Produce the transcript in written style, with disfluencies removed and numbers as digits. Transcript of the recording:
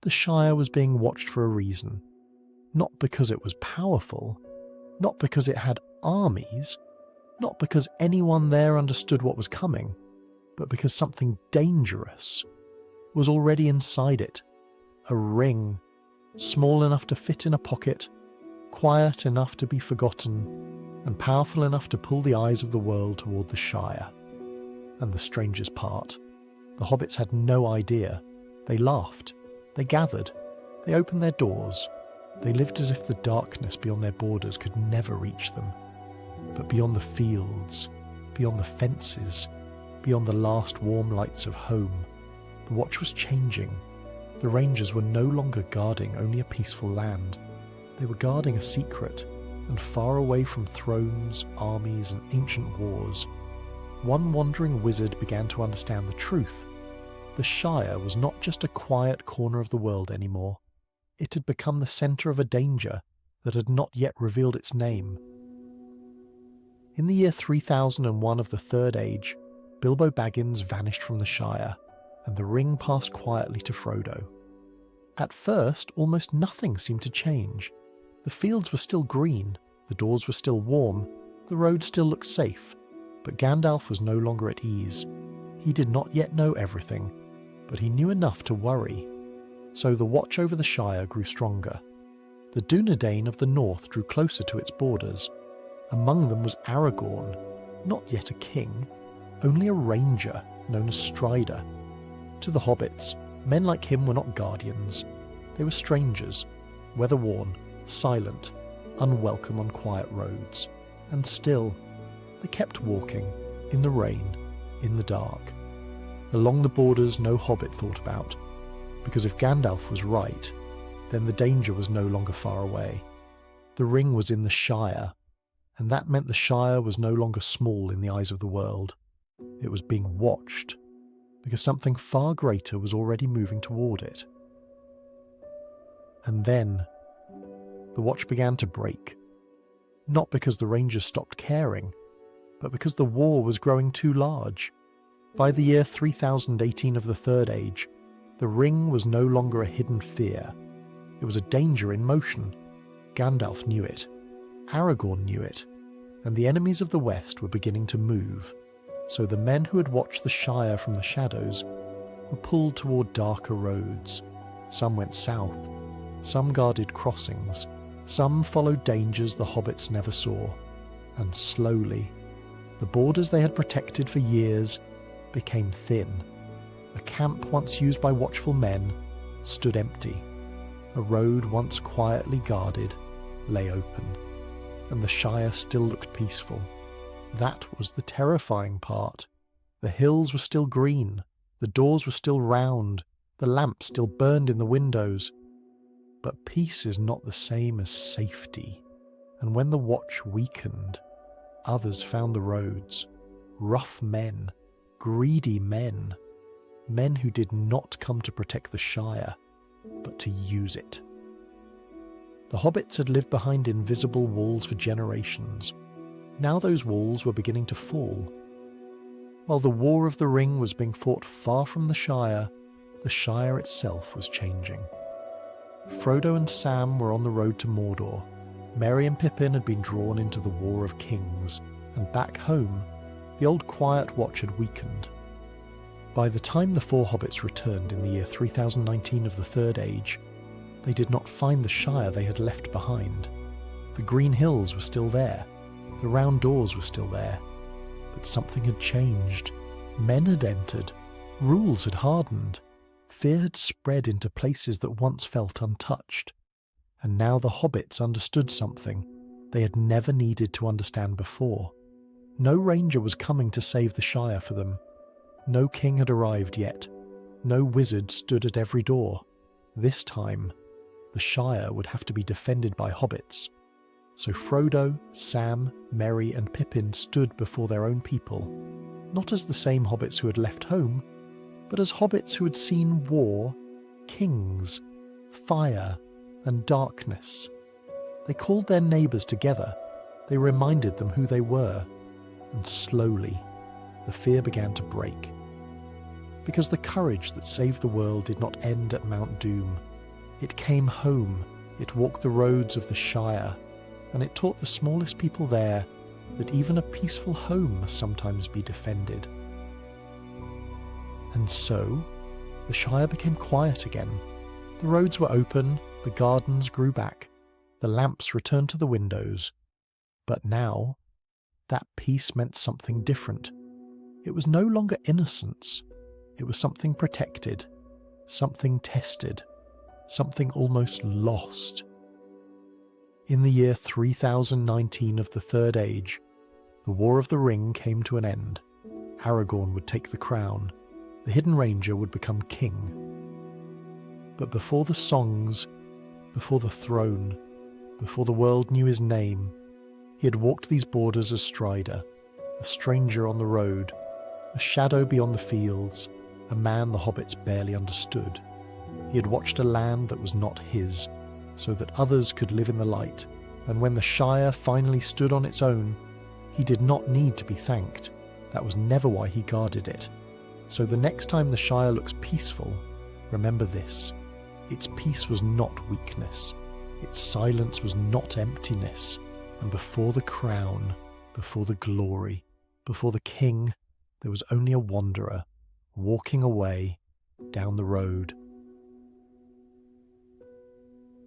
The Shire was being watched for a reason. Not because it was powerful, not because it had armies, not because anyone there understood what was coming, but because something dangerous was already inside it. A ring, small enough to fit in a pocket, quiet enough to be forgotten, and powerful enough to pull the eyes of the world toward the Shire. And the strangest part, the hobbits had no idea. They laughed, they gathered, they opened their doors. They lived as if the darkness beyond their borders could never reach them. But beyond the fields, beyond the fences, beyond the last warm lights of home, the watch was changing. The rangers were no longer guarding only a peaceful land. They were guarding a secret, and far away from thrones, armies, and ancient wars, one wandering wizard began to understand the truth. The Shire was not just a quiet corner of the world anymore. It had become the centre of a danger that had not yet revealed its name. In the year 3001 of the Third Age, Bilbo Baggins vanished from the Shire, and the ring passed quietly to Frodo. At first, almost nothing seemed to change. The fields were still green, the doors were still warm, the road still looked safe, but Gandalf was no longer at ease. He did not yet know everything, but he knew enough to worry. So the watch over the Shire grew stronger. The Dúnedain of the north drew closer to its borders. Among them was Aragorn, not yet a king, only a ranger known as Strider. To the hobbits, men like him were not guardians. They were strangers, weather-worn, silent, unwelcome on quiet roads. And still, they kept walking, in the rain, in the dark. Along the borders no hobbit thought about, because if Gandalf was right, then the danger was no longer far away. The ring was in the Shire, and that meant the Shire was no longer small in the eyes of the world. It was being watched, because something far greater was already moving toward it. And then, the watch began to break. Not because the rangers stopped caring, but because the war was growing too large. By the year 3018 of the Third Age, the ring was no longer a hidden fear. It was a danger in motion. Gandalf knew it. Aragorn knew it. And the enemies of the West were beginning to move. So the men who had watched the Shire from the shadows were pulled toward darker roads. Some went south. Some guarded crossings. Some followed dangers the hobbits never saw. And slowly, the borders they had protected for years became thin. A camp once used by watchful men stood empty. A road once quietly guarded lay open. And the Shire still looked peaceful. That was the terrifying part. The hills were still green, the doors were still round, the lamps still burned in the windows. But peace is not the same as safety. And when the watch weakened, others found the roads. Rough men, greedy men. Men who did not come to protect the Shire, but to use it. The hobbits had lived behind invisible walls for generations. Now those walls were beginning to fall. While the War of the Ring was being fought far from the Shire itself was changing. Frodo and Sam were on the road to Mordor. Merry and Pippin had been drawn into the War of Kings, and back home, the old quiet watch had weakened. By the time the four hobbits returned in the year 3019 of the Third Age, they did not find the Shire they had left behind. The green hills were still there, the round doors were still there, but something had changed. Men had entered, rules had hardened, fear had spread into places that once felt untouched. And now the hobbits understood something they had never needed to understand before. No ranger was coming to save the Shire for them. No king had arrived yet. No wizard stood at every door. This time, the Shire would have to be defended by hobbits. So Frodo, Sam, Merry and Pippin stood before their own people, not as the same hobbits who had left home, but as hobbits who had seen war, kings, fire and darkness. They called their neighbours together. They reminded them who they were. And slowly, the fear began to break. Because the courage that saved the world did not end at Mount Doom. It came home, it walked the roads of the Shire, and it taught the smallest people there that even a peaceful home must sometimes be defended. And so, the Shire became quiet again. The roads were open, the gardens grew back, the lamps returned to the windows. But now, that peace meant something different. It was no longer innocence. It was something protected, something tested, something almost lost. In the year 3019 of the Third Age, the War of the Ring came to an end. Aragorn would take the crown. The Hidden Ranger would become king. But before the songs, before the throne, before the world knew his name, he had walked these borders as Strider, a stranger on the road, a shadow beyond the fields, a man the hobbits barely understood. He had watched a land that was not his, so that others could live in the light, and when the Shire finally stood on its own, he did not need to be thanked. That was never why he guarded it. So the next time the Shire looks peaceful, remember this. Its peace was not weakness. Its silence was not emptiness. And before the crown, before the glory, before the king, there was only a wanderer, walking away down the road